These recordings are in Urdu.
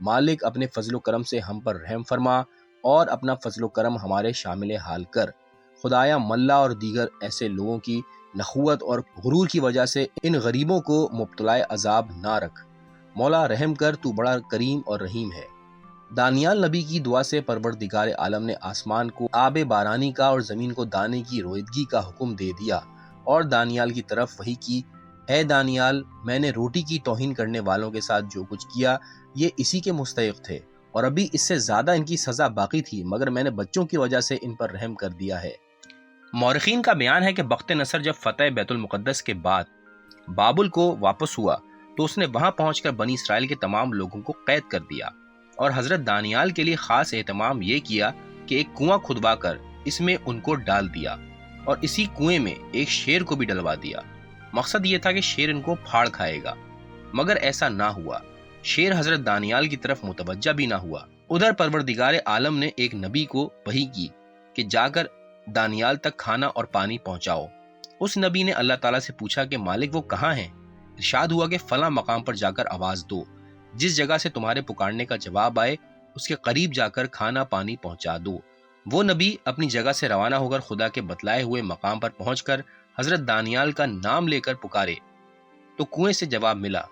مالک اپنے فضل و کرم سے ہم پر رحم فرما اور اپنا فضل و کرم ہمارے شامل حال کر۔ خدایا ملا اور دیگر ایسے لوگوں کی نخوت اور غرور کی وجہ سے ان غریبوں کو مبتلا عذاب نہ رکھ۔ مولا رحم کر، تو بڑا کریم اور رحیم ہے۔ دانیال نبی کی دعا سے پروردگار عالم نے آسمان کو آب بارانی کا اور زمین کو دانے کی رویدگی کا حکم دے دیا اور دانیال کی طرف وحی کی، اے دانیال، میں نے روٹی کی توہین کرنے والوں کے ساتھ جو کچھ کیا یہ اسی کے مستحق تھے، اور ابھی اس سے زیادہ ان کی سزا باقی تھی، مگر میں نے بچوں کی وجہ سے ان پر رحم کر دیا ہے۔ مورخین کا بیان ہے کہ بخت نصر جب فتح بیت المقدس کے بعد بابل کو واپس ہوا تو اس نے وہاں پہنچ کر بنی اسرائیل کے تمام لوگوں کو قید کر دیا اور حضرت دانیال کے لیے خاص اہتمام یہ کیا کہ ایک کنواں کھدوا کر اس میں ان کو ڈال دیا اور اسی کنویں میں ایک شیر کو بھی ڈلوا دیا۔ مقصد یہ تھا کہ شیر ان کو پھاڑ کھائے گا، مگر ایسا نہ ہوا۔ شیر حضرت دانیال کی طرف متوجہ بھی نہ ہوا۔ ادھر پروردگار عالم نے ایک نبی کو وحی کی کہ جا کر دانیال تک کھانا اور پانی پہنچاؤ۔ اس نبی نے اللہ تعالیٰ سے پوچھا کہ مالک وہ کہاں ہیں؟ ارشاد ہوا کہ فلاں مقام پر جا کر آواز دو، جس جگہ سے تمہارے پکارنے کا جواب آئے اس کے قریب جا کر کھانا پانی پہنچا دو۔ وہ نبی اپنی جگہ سے روانہ ہو کر خدا کے بتلائے ہوئے مقام پر پہنچ کر حضرت دانیال کا نام لے کر پکارے تو کنویں سے جواب ملا۔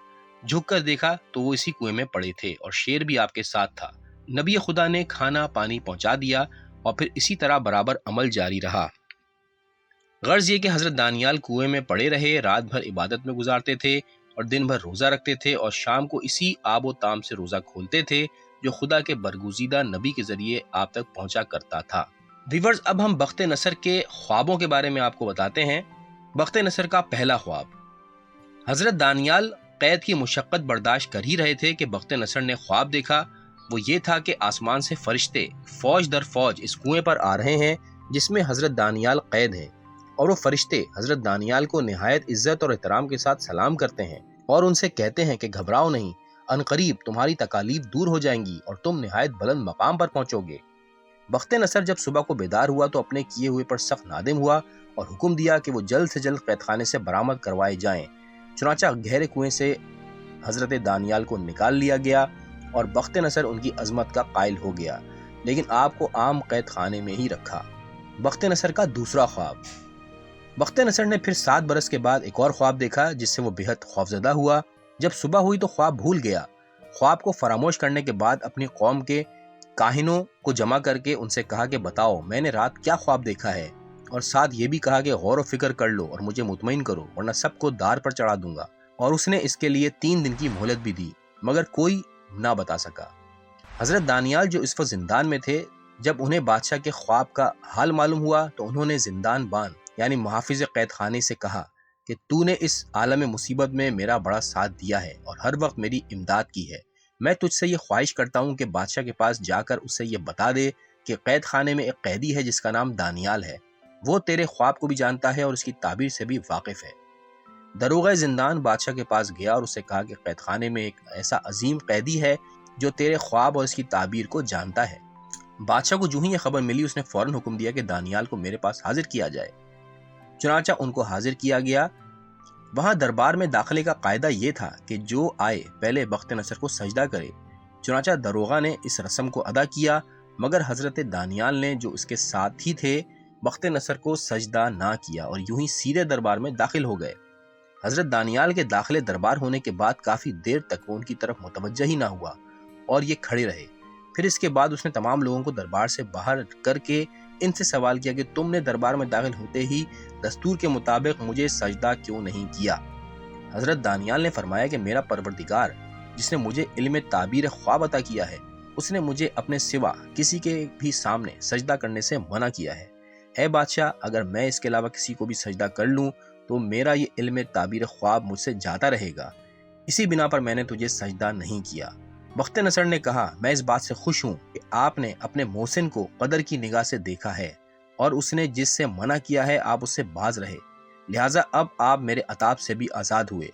جھک کر دیکھا تو وہ اسی کنویں میں پڑے تھے اور شیر بھی آپ کے ساتھ تھا۔ نبی خدا نے کھانا پانی پہنچا دیا اور پھر اسی طرح برابر عمل جاری رہا۔ غرض یہ کہ حضرت دانیال کنویں میں پڑے رہے، رات بھر عبادت میں گزارتے تھے اور دن بھر روزہ رکھتے تھے اور شام کو اسی آب و تام سے روزہ کھولتے تھے جو خدا کے برگزیدہ نبی کے ذریعے آپ تک پہنچا کرتا تھا۔ ویورز، اب ہم بخت نصر کے خوابوں کے بارے میں آپ کو بتاتے ہیں۔ بخت نصر کا پہلا خواب۔ حضرت دانیال قید کی مشقت برداشت کر ہی رہے تھے کہ بخت نصر نے خواب دیکھا۔ وہ یہ تھا کہ آسمان سے فرشتے فوج در فوج اس کنویں پر آ رہے ہیں جس میں حضرت دانیال قید ہیں، اور وہ فرشتے حضرت دانیال کو نہایت عزت اور احترام کے ساتھ سلام کرتے ہیں اور ان سے کہتے ہیں کہ گھبراؤ نہیں، عنقریب تمہاری تکالیف دور ہو جائیں گی اور تم نہایت بلند مقام پر پہنچو گے۔ بخت نصر جب صبح کو بیدار ہوا تو اپنے کیے ہوئے پر سخت نادم ہوا اور حکم دیا کہ وہ جلد سے جلد قید خانے سے برآمد کروائے جائیں۔ چنانچہ گہرے کنویں سے حضرت دانیال کو نکال لیا گیا اور بخت نصر ان کی عظمت کا قائل ہو گیا، لیکن آپ کو عام قید خانے میں ہی رکھا۔ بخت نصر کا دوسرا خواب۔ بخت نصر نے پھر 7 برس کے بعد ایک اور خواب دیکھا جس سے وہ بہت خوفزدہ ہوا۔ جب صبح ہوئی تو خواب بھول گیا۔ خواب کو فراموش کرنے کے بعد اپنی قوم کے کاہنوں کو جمع کر کے ان سے کہا کہ بتاؤ میں نے رات کیا خواب دیکھا ہے، اور ساتھ یہ بھی کہا کہ غور و فکر کر لو اور مجھے مطمئن کرو ورنہ سب کو دار پر چڑھا دوں گا۔ اور اس نے اس کے لیے 3 دن کی مہلت بھی دی، مگر کوئی نہ بتا سکا۔ حضرت دانیال جو اس وقت زندان میں تھے، جب انہیں بادشاہ کے خواب کا حال معلوم ہوا تو انہوں نے زندان بان یعنی محافظ قید خانے سے کہا کہ تو نے اس عالم مصیبت میں میرا بڑا ساتھ دیا ہے اور ہر وقت میری امداد کی ہے۔ میں تجھ سے یہ خواہش کرتا ہوں کہ بادشاہ کے پاس جا کر اسے یہ بتا دے کہ قید خانے میں ایک قیدی ہے جس کا نام دانیال ہے، وہ تیرے خواب کو بھی جانتا ہے اور اس کی تعبیر سے بھی واقف ہے۔ داروغہ زندان بادشاہ کے پاس گیا اور اسے کہا کہ قید خانے میں ایک ایسا عظیم قیدی ہے جو تیرے خواب اور اس کی تعبیر کو جانتا ہے۔ بادشاہ کو جو ہی یہ خبر ملی اس نے فوراً حکم دیا کہ دانیال کو میرے پاس حاضر کیا جائے۔ چنانچہ ان کو حاضر کیا گیا۔ وہاں دربار میں داخلے کا قاعدہ یہ تھا کہ جو آئے پہلے بخت نصر کو سجدہ کرے۔ چنانچہ داروغہ نے اس رسم کو ادا کیا، مگر حضرت دانیال نے جو اس کے ساتھ ہی تھے بخت نصر کو سجدہ نہ کیا اور یوں ہی سیدھے دربار میں داخل ہو گئے۔ حضرت دانیال کے داخلے دربار ہونے کے بعد کافی دیر تک وہ ان کی طرف متوجہ ہی نہ ہوا اور یہ کھڑے رہے۔ پھر اس کے بعد اس نے تمام لوگوں کو دربار سے باہر کر کے ان سے سوال کیا کہ تم نے دربار میں داخل ہوتے ہی دستور کے مطابق مجھے سجدہ کیوں نہیں کیا؟ حضرت دانیال نے فرمایا کہ میرا پروردگار جس نے مجھے علم تعبیر خواب عطا کیا ہے اس نے مجھے اپنے سوا کسی کے بھی سامنے سجدہ کرنے سے منع کیا ہے۔ اے بادشاہ، اگر میں اس کے علاوہ کسی کو بھی سجدہ کر لوں تو میرا یہ علم تعبیر خواب مجھ سے جاتا رہے گا، اسی بنا پر میں نے تجھے سجدہ نہیں کیا۔ بخت نصر نے کہا میں اس بات سے خوش ہوں کہ آپ نے اپنے محسن کو قدر کی نگاہ سے دیکھا ہے اور اس نے جس سے منع کیا ہے آپ اس سے باز رہے، لہٰذا اب آپ میرے عذاب سے بھی آزاد ہوئے۔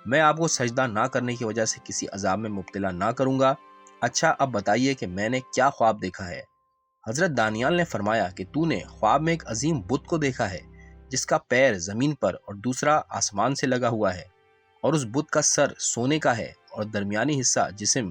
میں آپ کو سجدہ نہ کرنے کی وجہ سے کسی عذاب میں مبتلا نہ کروں گا۔ اچھا اب بتائیے کہ میں نے کیا خواب دیکھا ہے؟ حضرت دانیال نے فرمایا کہ تو نے خواب میں ایک عظیم بت کو دیکھا ہے جس کا پیر زمین پر اور دوسرا آسمان سے لگا ہوا ہے، اور اس بت کا سر سونے کا ہے اور درمیانی حصہ جسم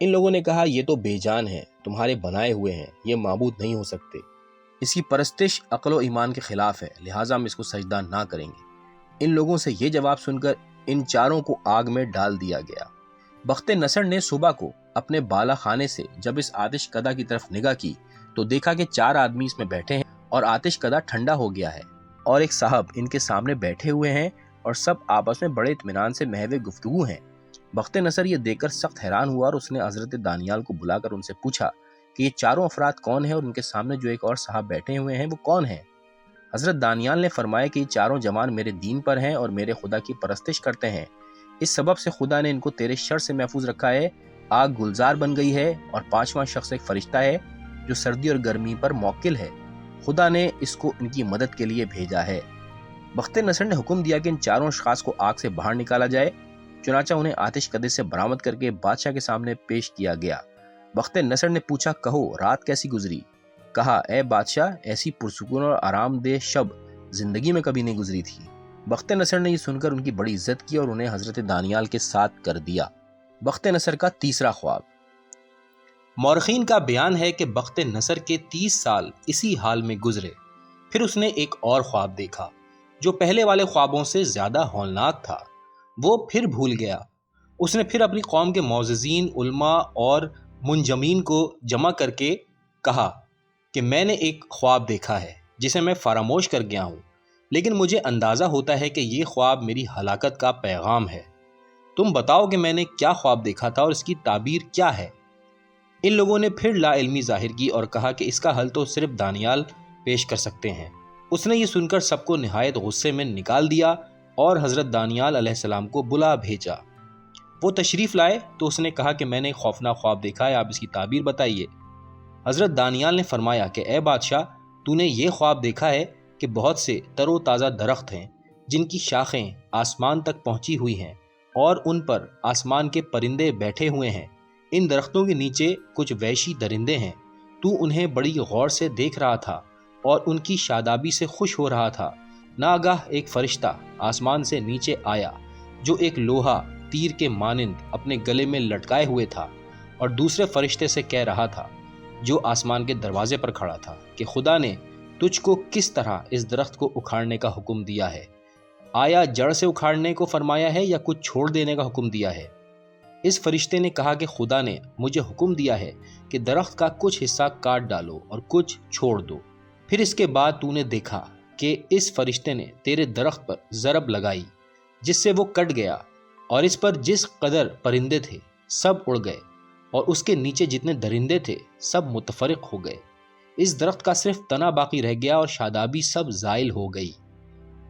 ان لوگوں نے کہا یہ تو بے جان ہے، تمہارے بنائے ہوئے ہیں، یہ معبود نہیں ہو سکتے، اس کی پرستش عقل و ایمان کے خلاف ہے، لہٰذا ہم اس کو سجدہ نہ کریں گے۔ ان لوگوں سے یہ جواب سن کر ان چاروں کو آگ میں ڈال دیا گیا۔ بخت نصر نے صبح کو اپنے بالا خانے سے جب اس آتش کدہ کی طرف نگاہ کی تو دیکھا کہ 4 آدمی اس میں بیٹھے ہیں اور آتش کدہ ٹھنڈا ہو گیا ہے اور ایک صاحب ان کے سامنے بیٹھے ہوئے ہیں اور سب آپس میں بڑے اطمینان سے محو گفتگو ہیں۔ بخت نصر یہ دیکھ کر سخت حیران ہوا اور اس نے حضرت دانیال کو بلا کر ان سے پوچھا کہ یہ چاروں افراد کون ہیں اور ان کے سامنے جو ایک اور صاحب بیٹھے ہوئے ہیں وہ کون ہیں؟ حضرت دانیال نے فرمایا کہ یہ چاروں جوان میرے دین پر ہیں اور میرے خدا کی پرستش کرتے ہیں، اس سبب سے خدا نے ان کو تیرے شر سے محفوظ رکھا ہے۔ آگ گلزار بن گئی ہے اور 5واں شخص ایک فرشتہ ہے جو سردی اور گرمی پر موکل ہے، خدا نے اس کو ان کی مدد کے لیے بھیجا ہے۔ بخت نصر نے حکم دیا کہ ان چاروں اشخاص کو آگ سے باہر نکالا جائے، چنانچہ انہیں آتش کدے سے برآمد کر کے بادشاہ کے سامنے پیش کیا گیا۔ بخت نصر نے پوچھا، کہو رات کیسی گزری؟ کہا، اے بادشاہ، ایسی پرسکون اور آرام دہ شب زندگی میں کبھی نہیں گزری تھی۔ بخت نصر نے یہ سن کر ان کی بڑی عزت کی اور انہیں حضرت دانیال کے ساتھ کر دیا۔ بخت نصر کا تیسرا خواب۔ مورخین کا بیان ہے کہ بخت نصر کے 30 سال اسی حال میں گزرے، پھر اس نے ایک اور خواب دیکھا جو پہلے والے خوابوں سے زیادہ ہولناک تھا۔ وہ پھر بھول گیا۔ اس نے پھر اپنی قوم کے معززین، علماء اور منجمین کو جمع کر کے کہا کہ میں نے ایک خواب دیکھا ہے جسے میں فراموش کر گیا ہوں، لیکن مجھے اندازہ ہوتا ہے کہ یہ خواب میری ہلاکت کا پیغام ہے۔ تم بتاؤ کہ میں نے کیا خواب دیکھا تھا اور اس کی تعبیر کیا ہے؟ ان لوگوں نے پھر لا علمی ظاہر کی اور کہا کہ اس کا حل تو صرف دانیال پیش کر سکتے ہیں۔ اس نے یہ سن کر سب کو نہایت غصے میں نکال دیا اور حضرت دانیال علیہ السلام کو بلا بھیجا۔ وہ تشریف لائے تو اس نے کہا کہ میں نے ایک خوفناک خواب دیکھا ہے، آپ اس کی تعبیر بتائیے۔ حضرت دانیال نے فرمایا کہ اے بادشاہ، تو نے یہ خواب دیکھا ہے کہ بہت سے تر و تازہ درخت ہیں جن کی شاخیں آسمان تک پہنچی ہوئی ہیں اور ان پر آسمان کے پرندے بیٹھے ہوئے ہیں۔ ان درختوں کے نیچے کچھ وحشی درندے ہیں، تو انہیں بڑی غور سے دیکھ رہا تھا اور ان کی شادابی سے خوش ہو رہا تھا۔ ناگاہ ایک فرشتہ آسمان سے نیچے آیا جو ایک لوہا تیر کے مانند اپنے گلے میں لٹکائے ہوئے تھا اور دوسرے فرشتے سے کہہ رہا تھا جو آسمان کے دروازے پر کھڑا تھا کہ خدا نے تجھ کو کس طرح اس درخت کو اکھاڑنے کا حکم دیا ہے؟ آیا جڑ سے اکھاڑنے کو فرمایا ہے یا کچھ چھوڑ دینے کا حکم دیا ہے؟ اس فرشتے نے کہا کہ خدا نے مجھے حکم دیا ہے کہ درخت کا کچھ حصہ کاٹ ڈالو اور کچھ چھوڑ دو۔ پھر اس کے بعد تو نے دیکھا کہ اس فرشتے نے تیرے درخت پر ضرب لگائی جس سے وہ کٹ گیا، اور اس پر جس قدر پرندے تھے سب اڑ گئے اور اس کے نیچے جتنے درندے تھے سب متفرق ہو گئے۔ اس درخت کا صرف تنا باقی رہ گیا اور شادابی سب زائل ہو گئی۔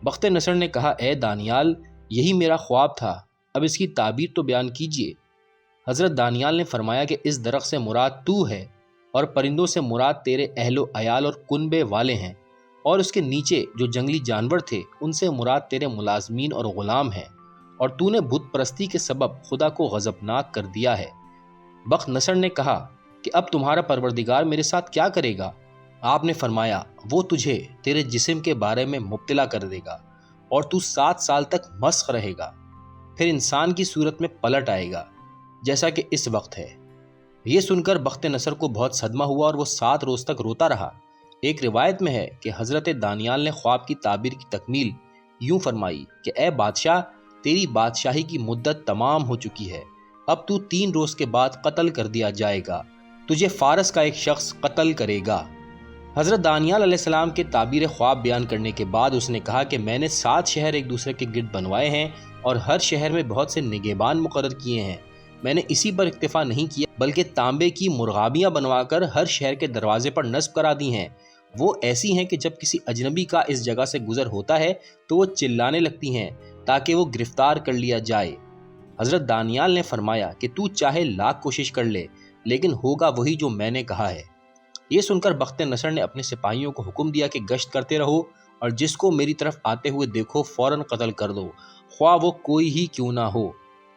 بخت نصر نے کہا، اے دانیال، یہی میرا خواب تھا، اب اس کی تعبیر تو بیان کیجیے۔ حضرت دانیال نے فرمایا کہ اس درخت سے مراد تو ہے اور پرندوں سے مراد تیرے اہل و عیال اور کنبے والے ہیں، اور اس کے نیچے جو جنگلی جانور تھے ان سے مراد تیرے ملازمین اور غلام ہیں، اور تو نے بت پرستی کے سبب خدا کو غضبناک کر دیا ہے۔ بخت نصر نے کہا کہ اب تمہارا پروردگار میرے ساتھ کیا کرے گا؟ آپ نے فرمایا، وہ تجھے تیرے جسم کے بارے میں مبتلا کر دے گا اور تو 7 سال تک مسخ رہے گا، پھر انسان کی صورت میں پلٹ آئے گا جیسا کہ اس وقت ہے۔ یہ سن کر بخت نصر کو بہت صدمہ ہوا اور وہ 7 روز تک روتا رہا۔ ایک روایت میں ہے کہ حضرت دانیال نے خواب کی تعبیر کی تکمیل یوں فرمائی کہ اے بادشاہ، تیری بادشاہی کی مدت تمام ہو چکی ہے، اب تو 3 روز کے بعد قتل کر دیا جائے گا، تجھے فارس کا ایک شخص قتل کرے گا۔ حضرت دانیال علیہ السلام کے تعبیر خواب بیان کرنے کے بعد اس نے کہا کہ میں نے 7 شہر ایک دوسرے کے گرد بنوائے ہیں اور ہر شہر میں بہت سے نگہبان مقرر کیے ہیں۔ میں نے اسی پر اکتفا نہیں کیا بلکہ تانبے کی مرغابیاں بنوا کر ہر شہر کے دروازے پر نصب کرا دی ہیں۔ وہ ایسی ہیں کہ جب کسی اجنبی کا اس جگہ سے گزر ہوتا ہے تو وہ چلانے لگتی ہیں تاکہ وہ گرفتار کر لیا جائے۔ حضرت دانیال نے فرمایا کہ تو چاہے لاکھ کوشش کر لے لیکن ہوگا وہی جو میں نے کہا ہے۔ یہ سن کر بخت نصر نے اپنے سپاہیوں کو حکم دیا کہ گشت کرتے رہو اور جس کو میری طرف آتے ہوئے دیکھو فوراً قتل کر دو، خواہ وہ کوئی ہی کیوں نہ ہو۔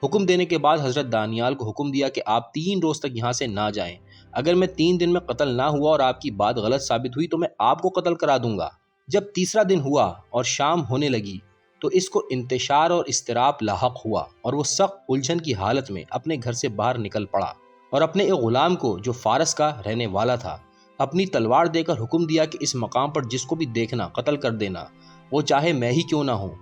حکم دینے کے بعد حضرت دانیال کو حکم دیا کہ آپ 3 روز تک یہاں سے نہ جائیں، اگر میں 3 دن میں قتل نہ ہوا اور آپ کی بات غلط ثابت ہوئی تو میں آپ کو قتل کرا دوں گا۔ جب تیسرا دن ہوا اور شام ہونے لگی تو اس کو انتشار اور اضطراب لاحق ہوا اور وہ سخت الجھن کی حالت میں اپنے گھر سے باہر نکل پڑا۔ اور اپنے ایک غلام کو جو فارس کا رہنے والا تھا اپنی تلوار دے کر حکم دیا کہ اس مقام پر جس کو بھی دیکھنا قتل کر دینا، وہ چاہے میں ہی کیوں نہ ہوں۔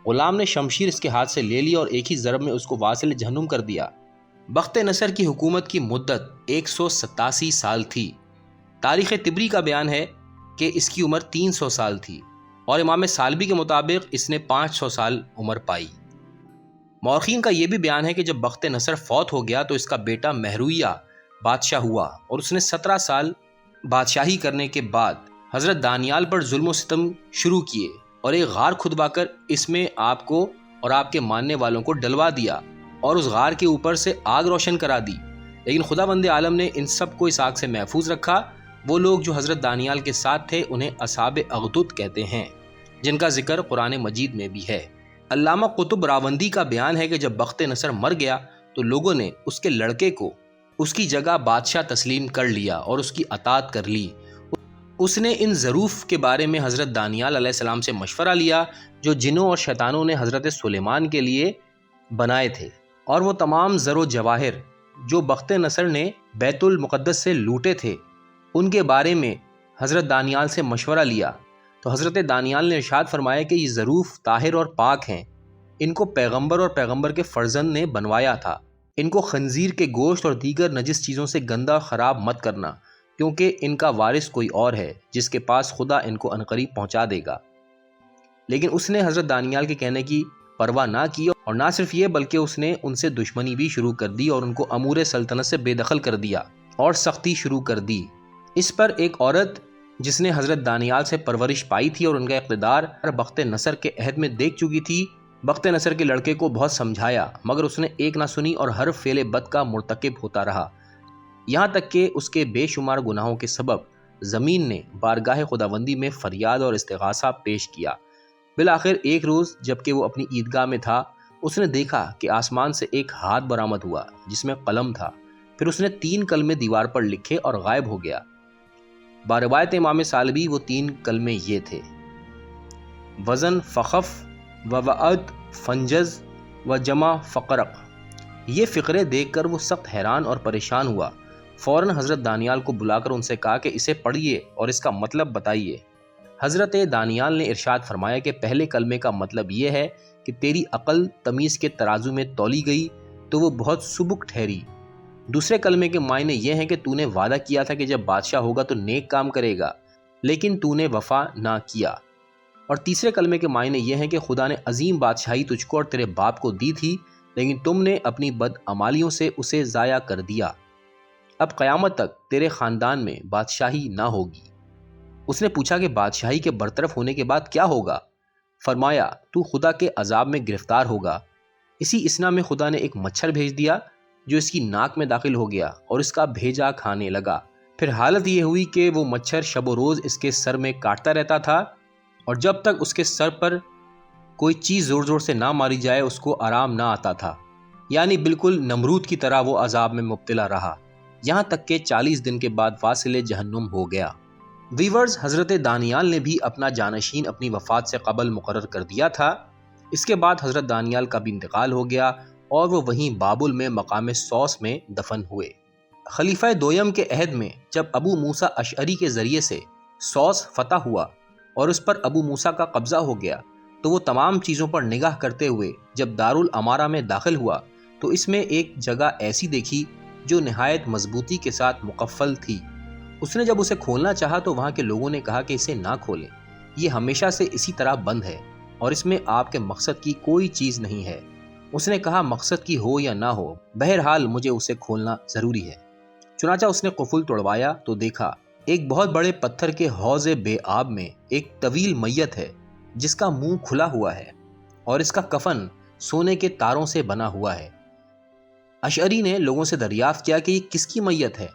غلام نے شمشیر اس کے ہاتھ سے لے لی اور ایک ہی ضرب میں اس کو واصل جہنم کر دیا۔ بخت نصر کی حکومت کی مدت 187 سال تھی۔ تاریخ طبری کا بیان ہے کہ اس کی عمر 300 سال تھی اور امام سالبی کے مطابق اس نے 500 سال عمر پائی۔ مورخین کا یہ بھی بیان ہے کہ جب بخت نصر فوت ہو گیا تو اس کا بیٹا مہرویہ بادشاہ ہوا اور اس نے 17 سال بادشاہی کرنے کے بعد حضرت دانیال پر ظلم و ستم شروع کیے اور ایک غار کھدوا کر اس میں آپ کو اور آپ کے ماننے والوں کو ڈلوا دیا اور اس غار کے اوپر سے آگ روشن کرا دی۔ لیکن خدا بند عالم نے ان سب کو اس آگ سے محفوظ رکھا۔ وہ لوگ جو حضرت دانیال کے ساتھ تھے انہیں اصحاب اخدود کہتے ہیں، جن کا ذکر قرآن مجید میں بھی ہے۔ علامہ قطب راوندی کا بیان ہے کہ جب بخت نصر مر گیا تو لوگوں نے اس کے لڑکے کو اس کی جگہ بادشاہ تسلیم کر لیا اور اس کی اطاعت کر لی۔ اس نے ان ظروف کے بارے میں حضرت دانیال علیہ السلام سے مشورہ لیا جو جنوں اور شیطانوں نے حضرت سلیمان کے لیے بنائے تھے، اور وہ تمام زر و جواہر جو بخت نصر نے بیت المقدس سے لوٹے تھے ان کے بارے میں حضرت دانیال سے مشورہ لیا۔ تو حضرت دانیال نے ارشاد فرمایا کہ یہ ظروف طاہر اور پاک ہیں، ان کو پیغمبر اور پیغمبر کے فرزند نے بنوایا تھا، ان کو خنزیر کے گوشت اور دیگر نجس چیزوں سے گندا خراب مت کرنا، کیونکہ ان کا وارث کوئی اور ہے جس کے پاس خدا ان کو عنقریب پہنچا دے گا۔ لیکن اس نے حضرت دانیال کے کہنے کی پرواہ نہ کی، اور نہ صرف یہ بلکہ اس نے ان سے دشمنی بھی شروع کر دی اور ان کو امور سلطنت سے بے دخل کر دیا اور سختی شروع کر دی۔ اس پر ایک عورت جس نے حضرت دانیال سے پرورش پائی تھی اور ان کا اقتدار بخت نصر کے عہد میں دیکھ چکی تھی، بخت نصر کے لڑکے کو بہت سمجھایا مگر اس نے ایک نہ سنی اور ہر فعل بد کا مرتکب ہوتا رہا، یہاں تک کہ اس کے بے شمار گناہوں کے سبب زمین نے بارگاہ خداوندی میں فریاد اور استغاثہ پیش کیا۔ بالآخر ایک روز جب کہ وہ اپنی عیدگاہ میں تھا، اس نے دیکھا کہ آسمان سے ایک ہاتھ برآمد ہوا جس میں قلم تھا، پھر اس نے 3 کلمے دیوار پر لکھے اور غائب ہو گیا۔ باروایت امام سالبی وہ 3 کلمے یہ تھے: وزن فخف و وعد فنجز و جمع فقرق۔ یہ فقرے دیکھ کر وہ سخت حیران اور پریشان ہوا، فوراً حضرت دانیال کو بلا کر ان سے کہا کہ اسے پڑھیے اور اس کا مطلب بتائیے۔ حضرت دانیال نے ارشاد فرمایا کہ پہلے کلمے کا مطلب یہ ہے کہ تیری عقل تمیز کے ترازو میں تولی گئی تو وہ بہت سبک ٹھہری۔ دوسرے کلمے کے معنی یہ ہیں کہ تو نے وعدہ کیا تھا کہ جب بادشاہ ہوگا تو نیک کام کرے گا، لیکن تو نے وفا نہ کیا۔ اور تیسرے کلمے کے معنی یہ ہیں کہ خدا نے عظیم بادشاہی تجھ کو اور تیرے باپ کو دی تھی، لیکن تم نے اپنی بدعمالیوں سے اسے ضائع کر دیا۔ اب قیامت تک تیرے خاندان میں بادشاہی نہ ہوگی۔ اس نے پوچھا کہ بادشاہی کے برطرف ہونے کے بعد کیا ہوگا؟ فرمایا تو خدا کے عذاب میں گرفتار ہوگا۔ اسی اثنا میں خدا نے ایک مچھر بھیج دیا جو اس کی ناک میں داخل ہو گیا اور اس کا بھیجا کھانے لگا۔ پھر حالت یہ ہوئی کہ وہ مچھر شب و روز اس کے سر میں کاٹتا رہتا تھا، اور جب تک اس کے سر پر کوئی چیز زور زور سے نہ ماری جائے اس کو آرام نہ آتا تھا، یعنی بالکل نمرود کی طرح وہ عذاب میں مبتلا رہا، یہاں تک کہ 40 دن کے بعد واصل جہنم ہو گیا۔ ویورز، حضرت دانیال نے بھی اپنا جانشین اپنی وفات سے قبل مقرر کر دیا تھا۔ اس کے بعد حضرت دانیال کا بھی انتقال ہو گیا اور وہ وہیں بابل میں مقام سوس میں دفن ہوئے۔ خلیفہ دویم کے عہد میں جب ابو موسیٰ اشعری کے ذریعے سے سوس فتح ہوا اور اس پر ابو موسیٰ کا قبضہ ہو گیا، تو وہ تمام چیزوں پر نگاہ کرتے ہوئے جب دارالامارہ میں داخل ہوا تو اس میں ایک جگہ ایسی دیکھی جو نہایت مضبوطی کے ساتھ مقفل تھی۔ اس نے جب اسے کھولنا چاہا تو وہاں کے لوگوں نے کہا کہ اسے نہ کھولیں، یہ ہمیشہ سے اسی طرح بند ہے اور اس میں آپ کے مقصد کی کوئی چیز نہیں ہے۔ اس نے کہا مقصد کی ہو یا نہ ہو، بہرحال مجھے اسے کھولنا ضروری ہے۔ چنانچہ اس نے قفل توڑوایا تو دیکھا ایک بہت بڑے پتھر کے حوض بے آب میں ایک طویل میت ہے جس کا منہ کھلا ہوا ہے اور اس کا کفن سونے کے تاروں سے بنا ہوا ہے۔ اشعری نے لوگوں سے دریافت کیا کہ یہ کس کی میت ہے؟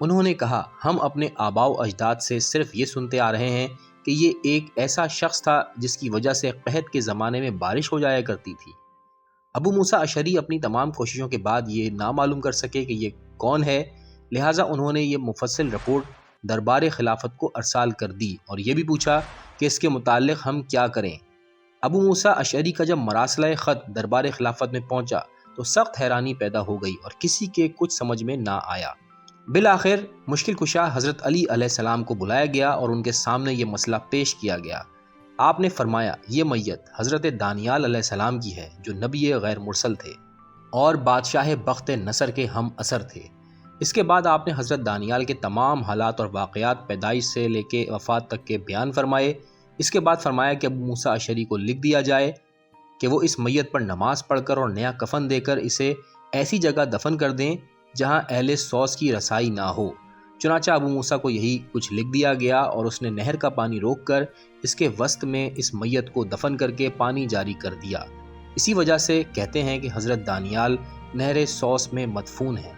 انہوں نے کہا ہم اپنے آباء و اجداد سے صرف یہ سنتے آ رہے ہیں کہ یہ ایک ایسا شخص تھا جس کی وجہ سے قحط کے زمانے میں بارش ہو جایا کرتی تھی۔ ابو موسیٰ اشعری اپنی تمام کوششوں کے بعد یہ نہ معلوم کر سکے کہ یہ کون ہے، لہٰذا انہوں نے یہ مفصل رپورٹ دربار خلافت کو ارسال کر دی اور یہ بھی پوچھا کہ اس کے متعلق ہم کیا کریں۔ ابو موسیٰ اشعری کا جب مراسلہ خط دربار خلافت میں پہنچا تو سخت حیرانی پیدا ہو گئی اور کسی کے کچھ سمجھ میں نہ آیا۔ بالآخر مشکل کشا حضرت علی علیہ السلام کو بلایا گیا اور ان کے سامنے یہ مسئلہ پیش کیا گیا۔ آپ نے فرمایا یہ میت حضرت دانیال علیہ السلام کی ہے جو نبی غیر مرسل تھے اور بادشاہ بخت نصر کے ہم اثر تھے۔ اس کے بعد آپ نے حضرت دانیال کے تمام حالات اور واقعات پیدائش سے لے کے وفات تک کے بیان فرمائے۔ اس کے بعد فرمایا کہ ابو موسیٰ اشعری کو لکھ دیا جائے کہ وہ اس میت پر نماز پڑھ کر اور نیا کفن دے کر اسے ایسی جگہ دفن کر دیں جہاں اہل سوس کی رسائی نہ ہو۔ چنانچہ ابو موسیٰ کو یہی کچھ لکھ دیا گیا اور اس نے نہر کا پانی روک کر اس کے وسط میں اس میت کو دفن کر کے پانی جاری کر دیا۔ اسی وجہ سے کہتے ہیں کہ حضرت دانیال نہر سوس میں مدفون ہیں۔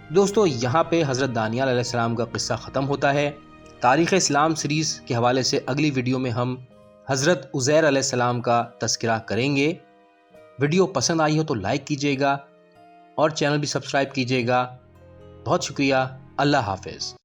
دوستو یہاں پہ حضرت دانیال علیہ السلام کا قصہ ختم ہوتا ہے۔ تاریخ اسلام سیریز کے حوالے سے اگلی ویڈیو میں ہم حضرت عزیر علیہ السلام کا تذکرہ کریں گے۔ ویڈیو پسند آئی ہو تو لائک کیجیے گا اور چینل بھی سبسکرائب کیجیے گا۔ بہت شکریہ۔ اللہ حافظ۔